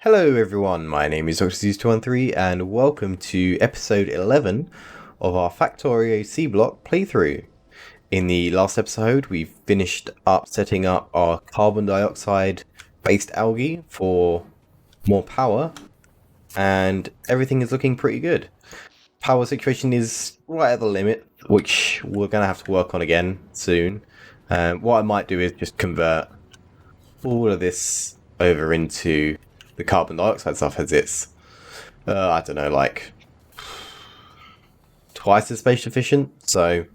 Hello everyone, my name is Dr.213 and welcome to episode 11 of our Factorio Sea Block playthrough. In the last episode we finished up setting up our carbon dioxide based algae for more power and everything is looking pretty good. Power situation is right at the limit, which we're going to have to work on again soon. What I might do is just convert all of this over into the carbon dioxide stuff, as it's, I don't know, like twice as space efficient. So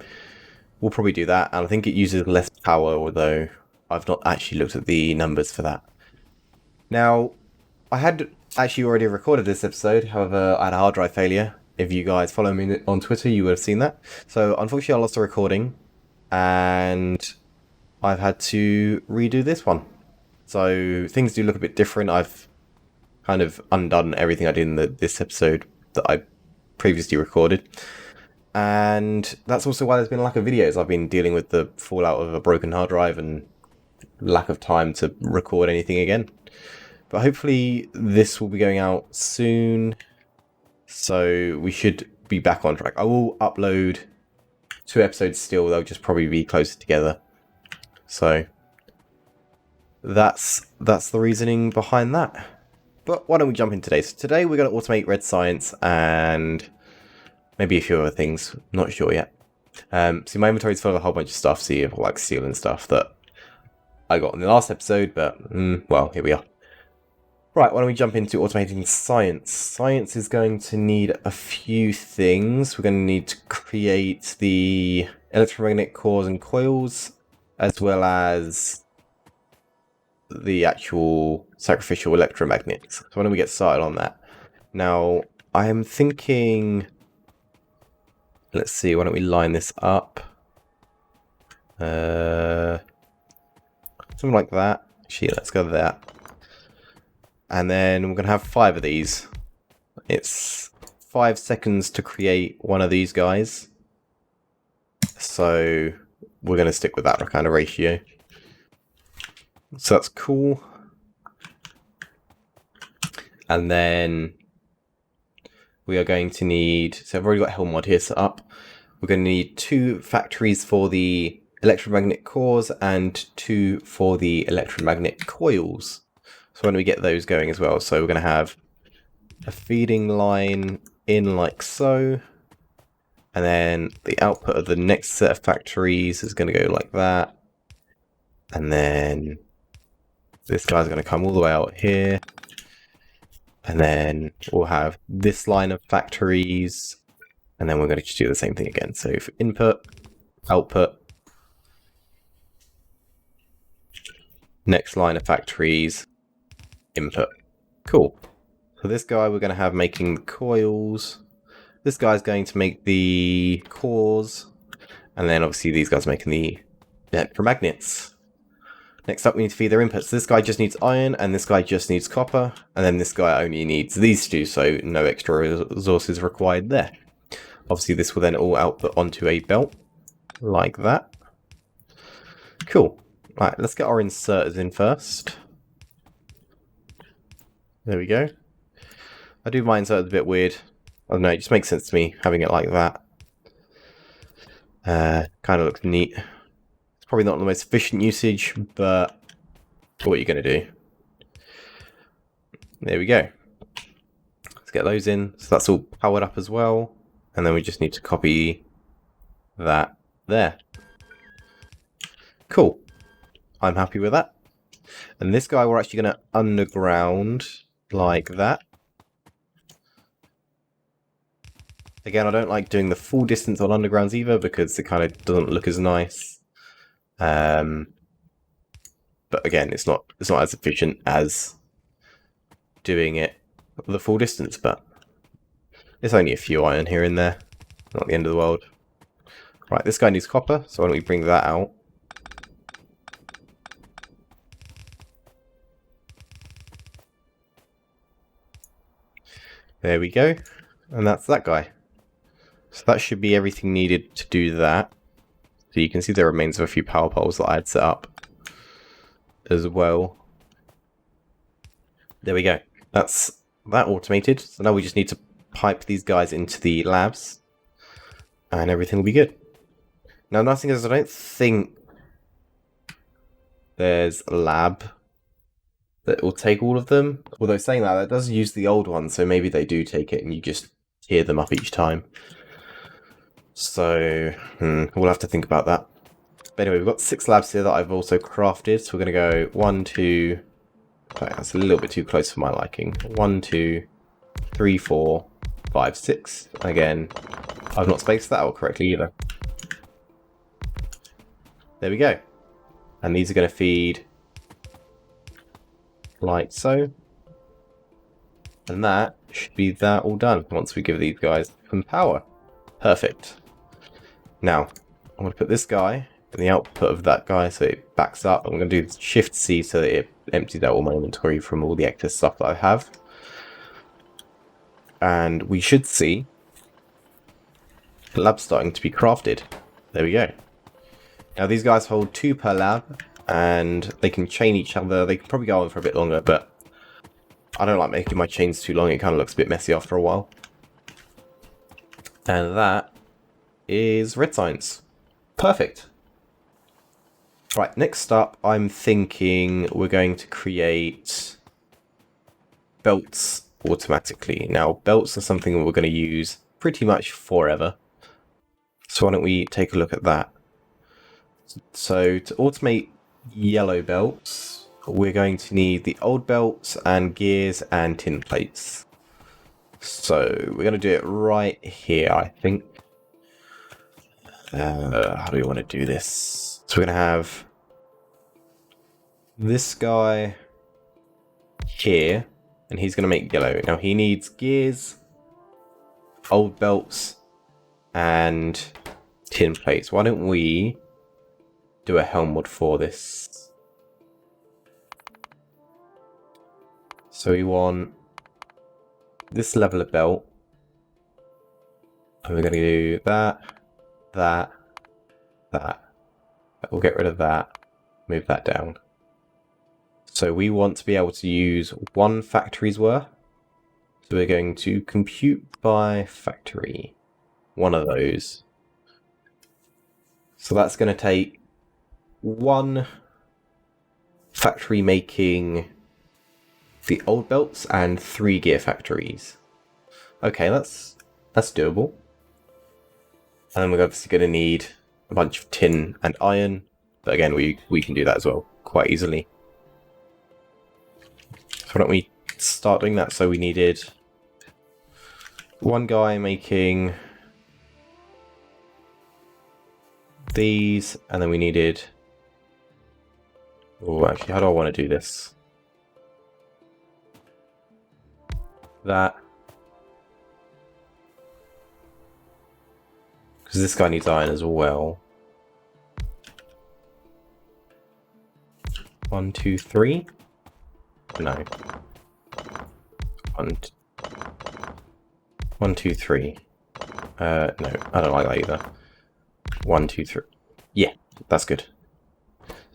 we'll probably do that. And I think it uses less power, although I've not actually looked at the numbers for that. Now, I had actually already recorded this episode. However, I had a hard drive failure. If you guys follow me on Twitter, you would have seen that. So unfortunately, I lost the recording and I've had to redo this one. So things do look a bit different. I've kind of undone everything I did in this episode that I previously recorded. And that's also why there's been a lack of videos. I've been dealing with the fallout of a broken hard drive and lack of time to record anything again. But hopefully this will be going out soon. So we should be back on track. I will upload 2 episodes still. They'll just probably be closer together. So that's the reasoning behind that. But why don't we jump in today? So today we're going to automate red science and maybe a few other things. Not sure yet. See, my inventory is full of a whole bunch of stuff. See, like steel and stuff that I got in the last episode. But, well, here we are. Right, why don't we jump into automating science? Science is going to need a few things. We're going to need to create the electromagnetic cores and coils, as well as the actual sacrificial electromagnets. So why don't we get started on that? Now, I am thinking, let's see, why don't we line this up? Something like that. Actually, let's go to that. And then we're going to have 5 of these. It's 5 seconds to create one of these guys. So we're going to stick with that kind of ratio. So that's cool. And then we are going to need, so I've already got Helmod here set up. We're going to need 2 factories for the electromagnetic cores and 2 for the electromagnetic coils. So when we get those going as well. So we're going to have a feeding line in like so. And then the output of the next set of factories is going to go like that. And then this guy's going to come all the way out here. And then we'll have this line of factories. And then we're going to just do the same thing again. So for input, output, next line of factories, input. Cool. So this guy we're going to have making the coils. This guy's going to make the cores. And then obviously these guys making the electromagnets. Next up, we need to feed their inputs. This guy just needs iron, and this guy just needs copper, and then this guy only needs these 2, so no extra resources required there. Obviously, this will then all output onto a belt, like that. Cool. Right, let's get our inserters in first. There we go. I do my inserters a bit weird. I don't know, it just makes sense to me, having it like that. Kind of looks neat. Probably not the most efficient usage, but what are you going to do? There we go. Let's get those in. So that's all powered up as well. And then we just need to copy that there. Cool. I'm happy with that. And this guy we're actually going to underground like that. Again, I don't like doing the full distance on undergrounds either because it kind of doesn't look as nice. But again, it's not as efficient as doing it the full distance, but it's only a few iron here and there, not the end of the world. Right, this guy needs copper, so why don't we bring that out? There we go, and that's that guy. So that should be everything needed to do that. So you can see the remains of a few power poles that I had set up as well. There we go. That's that automated. So now we just need to pipe these guys into the labs and everything will be good. Now, nice thing is I don't think there's a lab that will take all of them. Although saying that, that does use the old one, so maybe they do take it and you just tier them up each time. So, we'll have to think about that. But anyway, we've got 6 labs here that I've also crafted. So we're going to go 1, 2... Okay, that's a little bit too close for my liking. 1, 2, 3, 4, 5, 6. Again, I've not spaced that out correctly either. There we go. And these are going to feed like so. And that should be that all done once we give these guys some power. Perfect. Now, I'm going to put this guy in the output of that guy so it backs up. I'm going to do Shift C so that it empties out all my inventory from all the excess stuff that I have. And we should see the lab starting to be crafted. There we go. Now these guys hold 2 per lab and they can chain each other. They can probably go on for a bit longer, but I don't like making my chains too long. It kind of looks a bit messy after a while. And that is red science. Perfect. Right, next up, I'm thinking we're going to create belts automatically. Now, belts are something that we're going to use pretty much forever. So why don't we take a look at that? So to automate yellow belts, we're going to need the old belts and gears and tin plates. So we're going to do it right here, I think. How do we want to do this? So we're going to have this guy here, and he's going to make yellow. Now he needs gears, old belts, and tin plates. Why don't we do a Helmod for this? So we want this level of belt, and we're going to do that, that. We'll get rid of that, move that down. So we want to be able to use 1 factory's worth. So we're going to compute by factory, one of those. So that's going to take 1 factory making the old belts and 3 gear factories. Okay, that's doable. And then we're obviously going to need a bunch of tin and iron. But again, we can do that as well quite easily. So why don't we start doing that? So we needed 1 guy making these, and then we needed... Oh, actually, how do I want to do this? That. Because this guy needs iron as well. 1, 2, 3. No. 1, 2, 3. No, I don't like that either. 1, 2, 3. Yeah, that's good.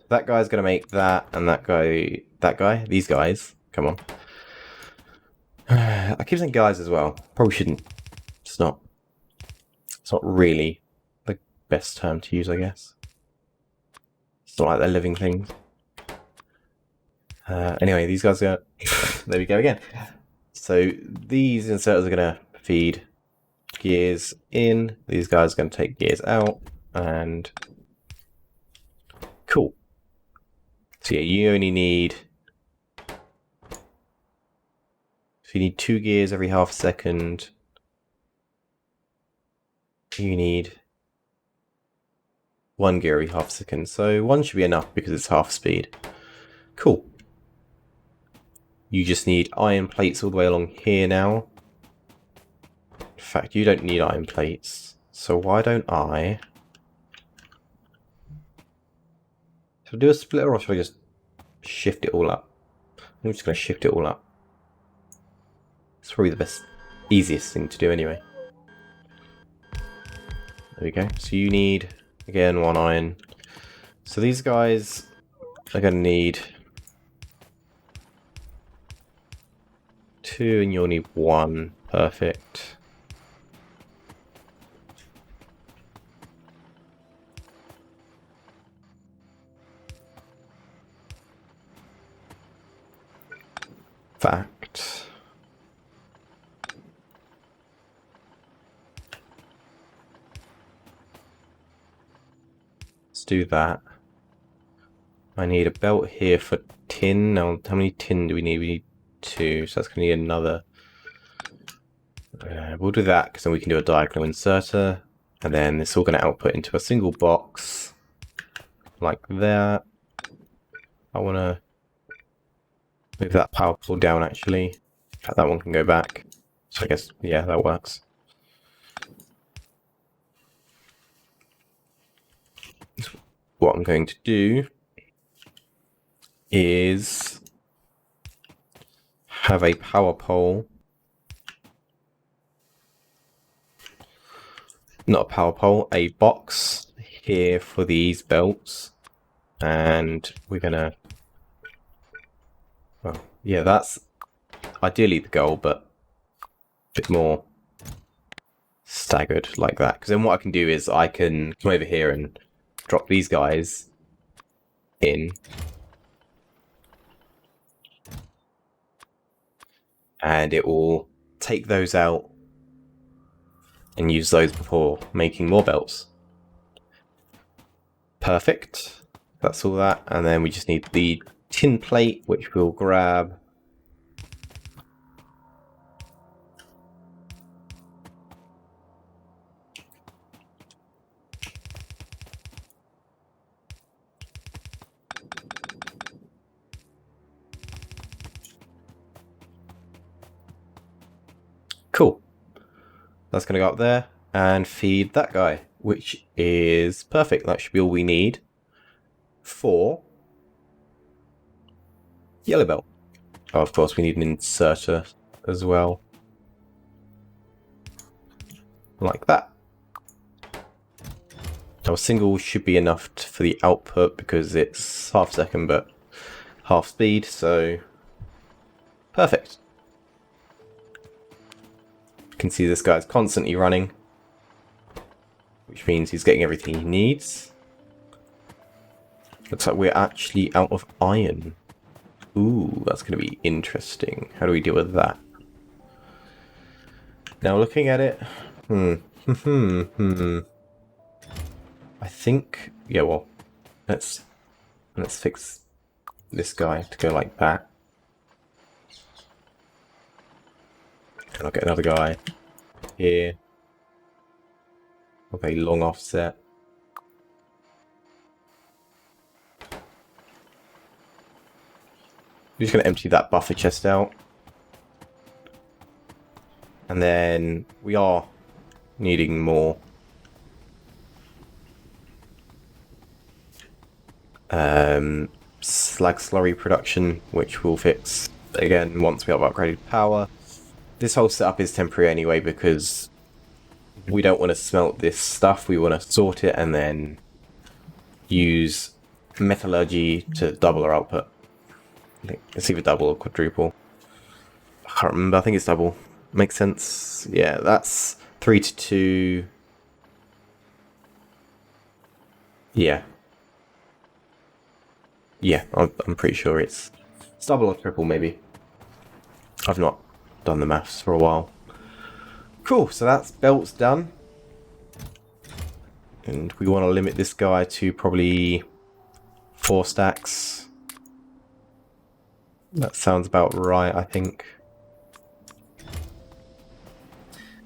That guy's gonna make that, and that guy, these guys. Come on. I keep saying guys as well. Probably shouldn't. It's not really the best term to use, I guess. It's not like they're living things. Anyway, these guys are... There we go again. So these inserters are going to feed gears in. These guys are going to take gears out. And... Cool. So yeah, you only need... So you need 2 gears every half second. You need 1 gear every half second. So 1 should be enough because it's half speed. Cool. You just need iron plates all the way along here now. In fact, you don't need iron plates. So why don't I... Should I do a splitter or should I just shift it all up? I'm just going to shift it all up. It's probably the easiest thing to do anyway. There we go. So you need, again, 1 iron. So these guys are going to need 2 and you'll need 1. Perfect. Fact. Let's do that. I need a belt here for tin. Now, how many tin do we need? We need 2, so that's going to need another. We'll do that because then we can do a diagonal inserter, and then it's all going to output into a single box like that. I want to move that power pole down actually. In fact, that one can go back. So I guess, yeah, that works. What I'm going to do is have a power pole. Not a power pole, a box here for these belts. And we're gonna, well, yeah, that's ideally the goal, but a bit more staggered like that. Because then what I can do is I can come over here and drop these guys in. And it will take those out and use those before making more belts. Perfect. That's all that. And then we just need the tin plate, which we'll grab. Cool. That's going to go up there and feed that guy, which is perfect. That should be all we need for yellow belt. Oh, of course, we need an inserter as well. Like that. Now, a single should be enough for the output because it's half second but half speed, so perfect. You can see this guy's constantly running, which means he's getting everything he needs. Looks like we're actually out of iron. Ooh, that's going to be interesting. How do we deal with that? Now looking at it, I think, yeah, well, let's fix this guy to go like that. And I'll get another guy here with a long offset. I'm just going to empty that buffer chest out. And then we are needing more slag slurry production, which we'll fix again once we have upgraded power. This whole setup is temporary anyway because we don't want to smelt this stuff. We want to sort it and then use metallurgy to double our output. It's either double or quadruple. I can't remember. I think it's double. Makes sense. Yeah, that's 3 to 2. Yeah. Yeah, I'm pretty sure it's double or triple maybe. I've not done the maths for a while. Cool, so that's belts done. And we want to limit this guy to probably 4 stacks. That sounds about right, I think.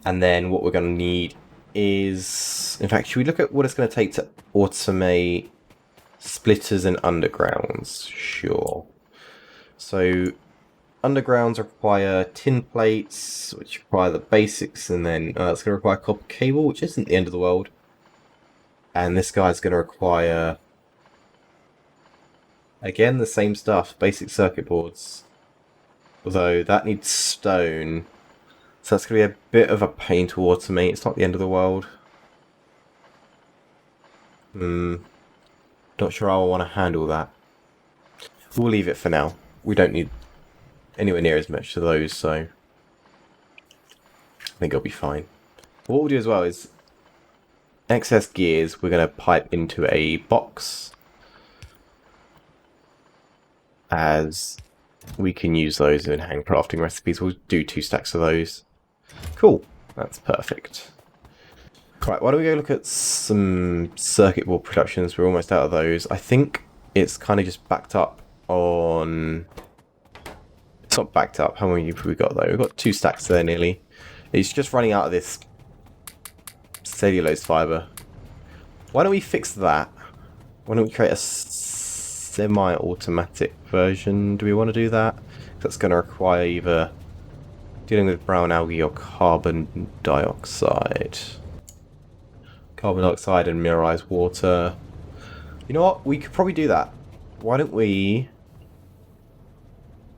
And then what we're going to need is... In fact, should we look at what it's going to take to automate splitters and undergrounds? Sure. So, undergrounds require tin plates, which require the basics, and then it's going to require copper cable, which isn't the end of the world. And this guy's going to require, again, the same stuff, basic circuit boards. Although that needs stone, so that's going to be a bit of a pain to automate. It's not the end of the world. Not sure how I want to handle that. We'll leave it for now. We don't need anywhere near as much to those, so I think it'll be fine. What we'll do as well is excess gears we're going to pipe into a box, as we can use those in hand crafting recipes. We'll do 2 stacks of those. Cool, that's perfect. Right, why don't we go look at some circuit board productions? We're almost out of those. I think it's kind of just backed up on... It's not backed up. How many have we got though? We've got 2 stacks there nearly. It's just running out of this cellulose fibre. Why don't we fix that? Why don't we create a semi-automatic version? Do we want to do that? That's going to require either dealing with brown algae or carbon dioxide. Carbon dioxide and mirrorized water. You know what? We could probably do that. Why don't we...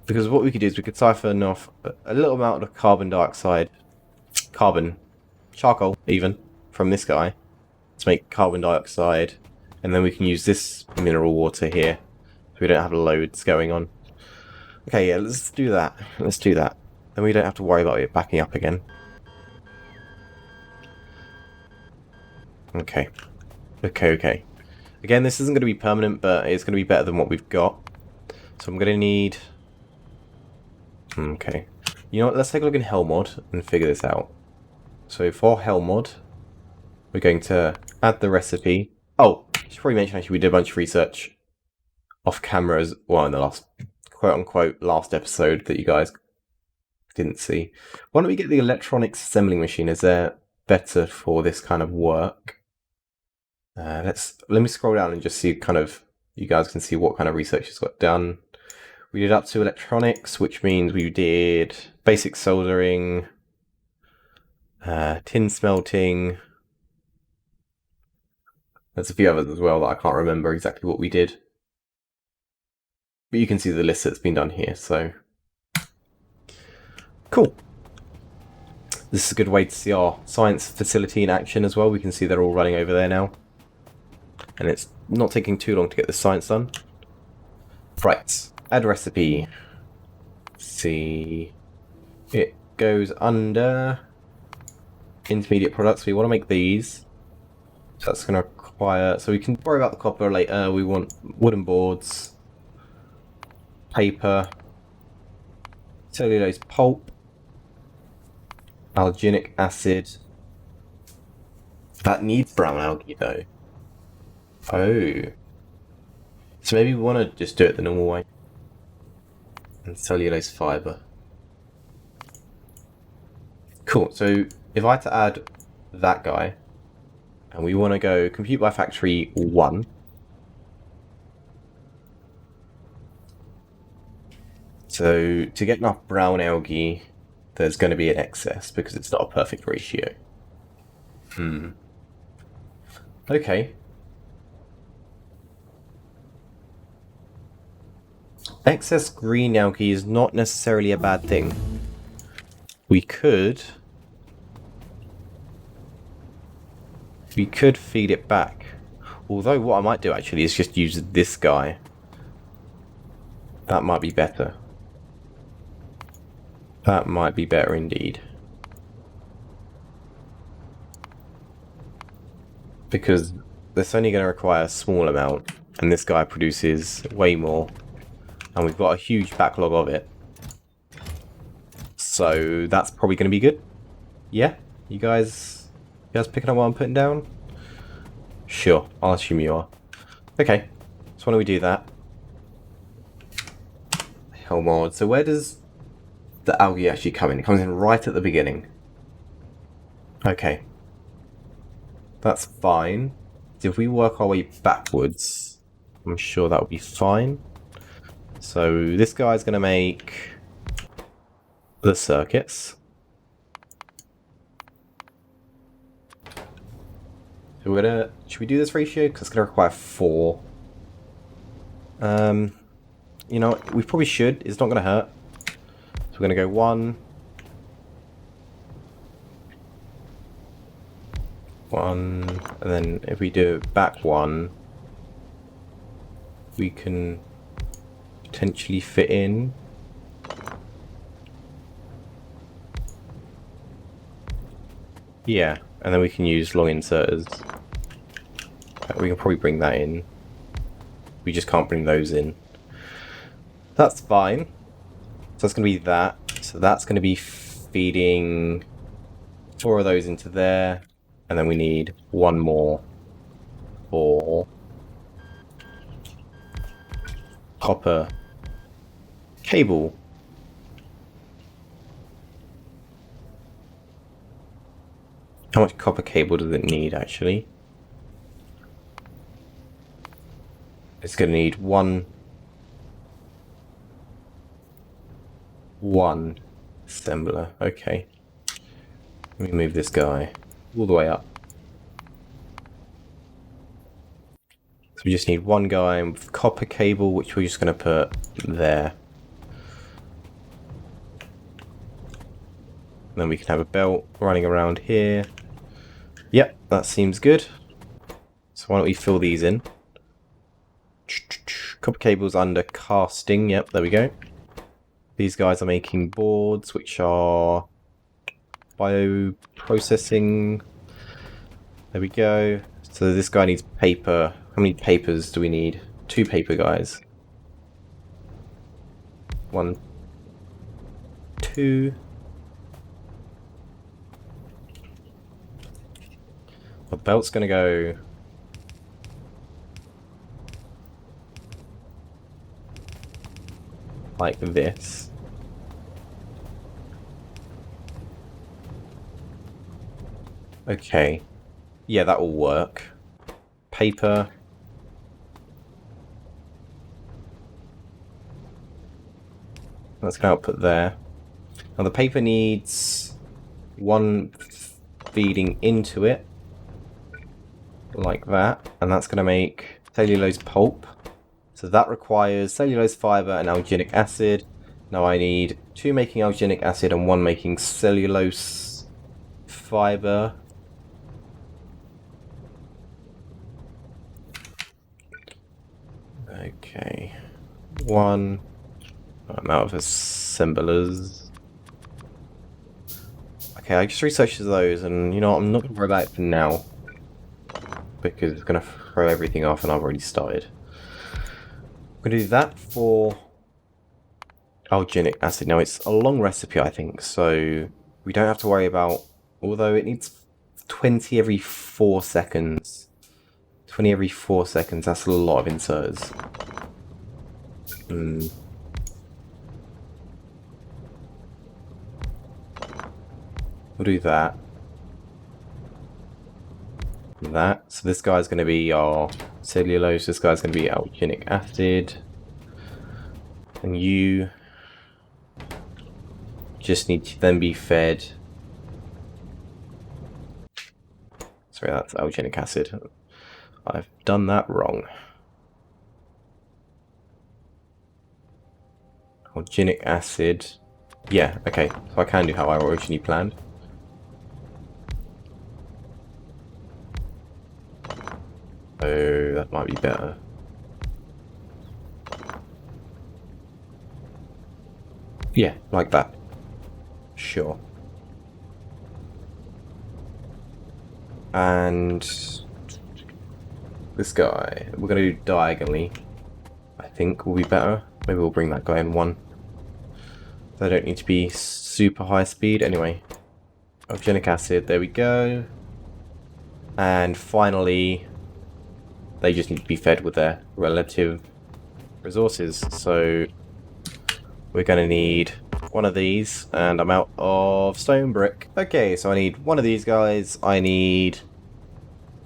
Because what we could do is we could siphon off a little amount of carbon dioxide, charcoal even, from this guy to make carbon dioxide, and then we can use this mineral water here so we don't have loads going on. Okay, yeah, let's do that. Let's do that. Then we don't have to worry about it backing up again. Okay. Okay. Again, this isn't going to be permanent, but it's going to be better than what we've got. So I'm going to need... Okay. You know what, let's take a look in Helmod and figure this out. So for Helmod, we're going to add the recipe. Oh, I should probably mention actually we did a bunch of research off camera as well in the last quote-unquote last episode that you guys didn't see. Why don't we get the electronics assembling machine? Is there better for this kind of work? Let me scroll down and just see kind of, you guys can see what kind of research has got done. We did up to electronics, which means we did basic soldering, tin smelting. There's a few others as well that I can't remember exactly what we did. But you can see the list that's been done here, so... Cool. This is a good way to see our science facility in action as well. We can see they're all running over there now. And it's not taking too long to get the science done. Right. Add recipe. Let's see. It goes under intermediate products. We want to make these. So that's going to require... So we can worry about the copper later. We want wooden boards, paper, cellulose pulp, alginic acid. That needs brown algae though. Oh. So maybe we want to just do it the normal way. And cellulose fibre. Cool, so if I had to add that guy, and we want to go compute by factory 1. So to get enough brown algae, there's going to be an excess because it's not a perfect ratio. Okay. Excess green algae is not necessarily a bad thing. We could feed it back. Although what I might do actually is just use this guy. That might be better. That might be better indeed. Because that's only going to require a small amount, and this guy produces way more. And we've got a huge backlog of it. So that's probably going to be good. Yeah? You guys picking up what I'm putting down? Sure, I'll assume you are. Okay, so why don't we do that? Helmod. So where does the algae actually come in? It comes in right at the beginning. Okay. That's fine. So if we work our way backwards, I'm sure that will be fine. So this guy's going to make the circuits. So we're gonna... Should we do this ratio? Because it's going to require 4. You know, we probably should. It's not going to hurt. So we're going to go 1. 1. And then if we do it back 1, we can potentially fit in Yeah, and then we can use long inserters. We can probably bring that in. We just can't bring those in. That's fine. So that's going to be that. So that's going to be feeding 4 of those into there. And then we need 1 more for copper cable. How much copper cable does it need, actually? It's going to need one assembler. Okay. Let me move this guy all the way up. So we just need 1 guy with copper cable, which we're just going to put there. And then we can have a belt running around here. Yep, that seems good. So why don't we fill these in? Copper cables under casting. Yep, there we go. These guys are making boards, which are bioprocessing. There we go. So this guy needs paper. How many papers do we need? 2 paper guys. 1, 2. The belt's going to go like this. Okay. Yeah, that will work. Paper. That's going to output there. Now the paper needs 1 feeding into it. Like that. And that's going to make cellulose pulp. So that requires cellulose fiber and alginic acid. Now I need 2 making alginic acid and 1 making cellulose fiber. Okay. 1. I'm out of assemblers. Okay, I just researched those, and you know what, I'm not going to worry about it for now. Because it's going to throw everything off, and I've already started. I'm going to do that for alginic acid. Now, it's a long recipe, I think, so we don't have to worry about... Although it needs 20 every 4 seconds. 20 every 4 seconds, that's a lot of inserters. We'll do that. That. So this guy's going to be our cellulose, this guy's going to be alginic acid. And you just need to then be fed... Sorry, that's alginic acid. I've done that wrong. Alginic acid. Yeah, okay. So I can do how I originally planned. Oh, that might be better. Yeah, like that. Sure. And this guy, we're going to do diagonally. I think will be better. Maybe we'll bring that guy in 1. They don't need to be super high speed. Anyway, alginic acid, there we go. And finally, they just need to be fed with their relative resources. So we're going to need 1 of these, and I'm out of stone brick. Okay, so I need 1 of these guys. I need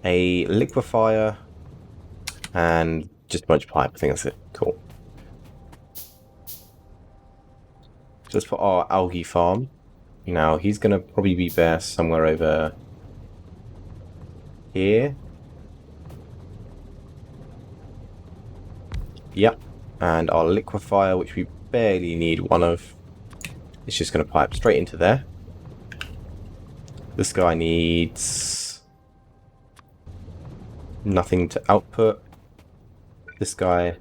a liquefier and just a bunch of pipe. I think that's it. Cool. So let's put our algae farm. Now he's going to probably be best somewhere over here. Yep. And our liquefier, which we barely need 1 of, it's just going to pipe straight into there. This guy needs nothing to output. This guy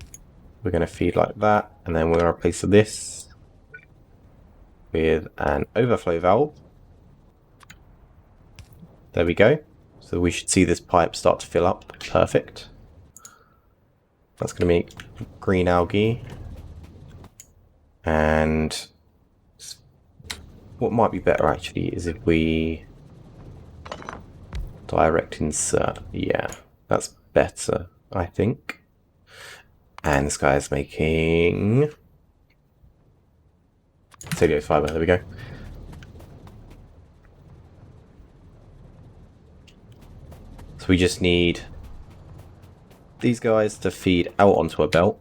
we're going to feed like that, and then we're going to replace this with an overflow valve. There we go. So we should see this pipe start to fill up. Perfect. That's going to make green algae. And what might be better actually is if we direct insert. Yeah, that's better, I think. And this guy is making cellulose fiber. There we go. So we just need these guys to feed out onto a belt.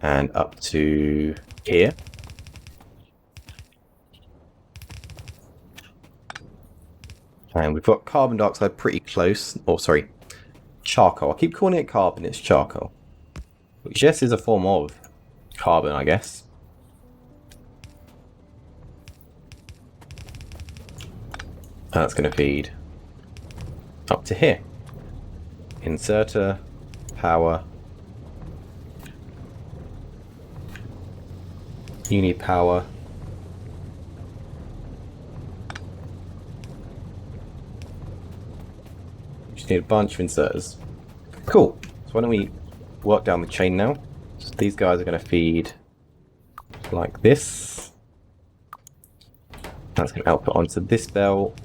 And up to here. And we've got carbon dioxide pretty close. Oh, sorry. Charcoal. I keep calling it carbon, it's charcoal. Which, yes, is a form of carbon, I guess. And that's going to feed up to here. Inserter, power. You need power. Just need a bunch of inserters. Cool. So why don't we work down the chain now? So these guys are going to feed like this. That's going to output onto this belt.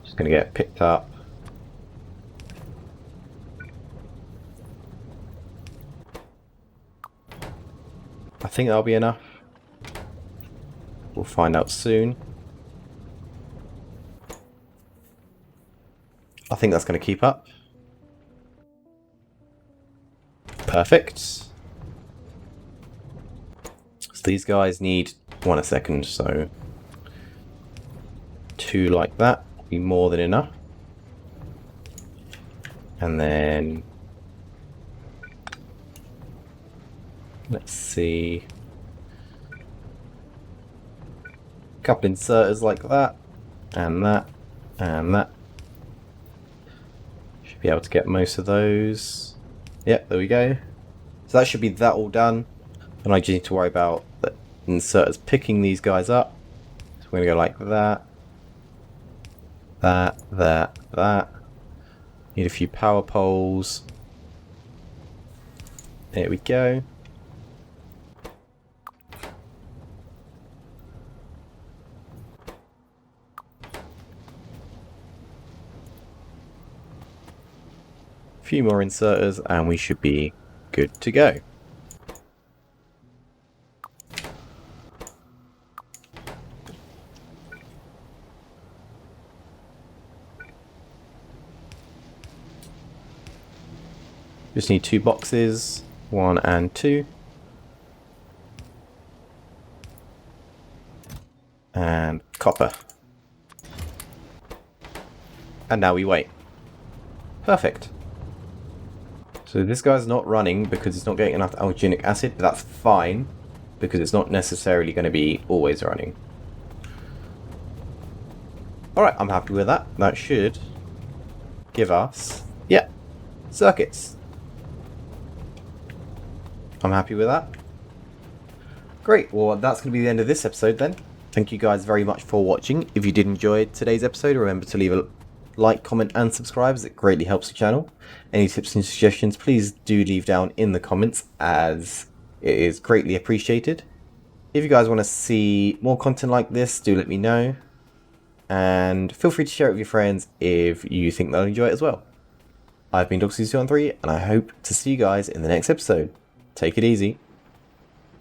Just going to get picked up. I think that'll be enough. We'll find out soon. I think that's going to keep up. Perfect. So these guys need one a second, so 2 like that will be more than enough. And then let's see, a couple inserters like that, and that, and that. Should be able to get most of those. Yep, there we go. So that should be that all done. And I just need to worry about the inserters picking these guys up. So we're going to go like that, that. Need a few power poles. There we go. Few more inserters and we should be good to go. Just need 2 boxes, 1 and 2. And copper. And now we wait. Perfect. So this guy's not running because it's not getting enough alginic acid, but that's fine because it's not necessarily going to be always running. Alright, I'm happy with that. That should give us, yeah, circuits. I'm happy with that. Great, well that's going to be the end of this episode then. Thank you guys very much for watching. If you did enjoy today's episode, remember to leave a like, comment and subscribe as it greatly helps the channel. Any tips and suggestions, please do leave down in the comments as it is greatly appreciated. If you guys want to see more content like this, do let me know. And feel free to share it with your friends if you think they'll enjoy it as well. I've been Doxy213 and I hope to see you guys in the next episode. Take it easy.